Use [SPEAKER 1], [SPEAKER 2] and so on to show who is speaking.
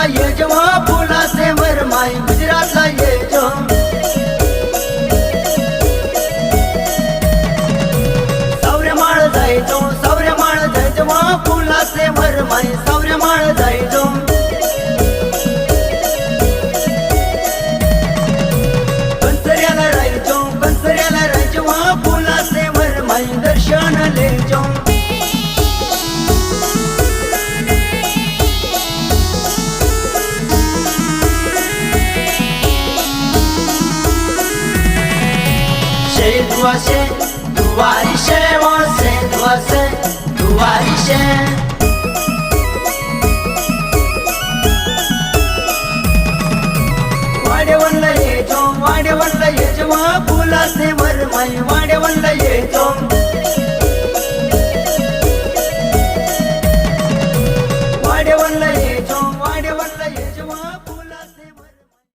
[SPEAKER 1] ये जेव्हा फुलाचे वरमाई गुजरातला ये जो सौर्यमाळ जायचो सौर्यमाळ जायचो फुलाचे वरमाई सौर्यमाळ जायचो कंसऱ्याला राहायचो फुलाचे वरमाई दर्शन लेचो दुआशे दुवारीशे वसे दुआशे दुवारीशे वाडेवनला ये जो फुलाचे वरमाई वाडेवनला ये जो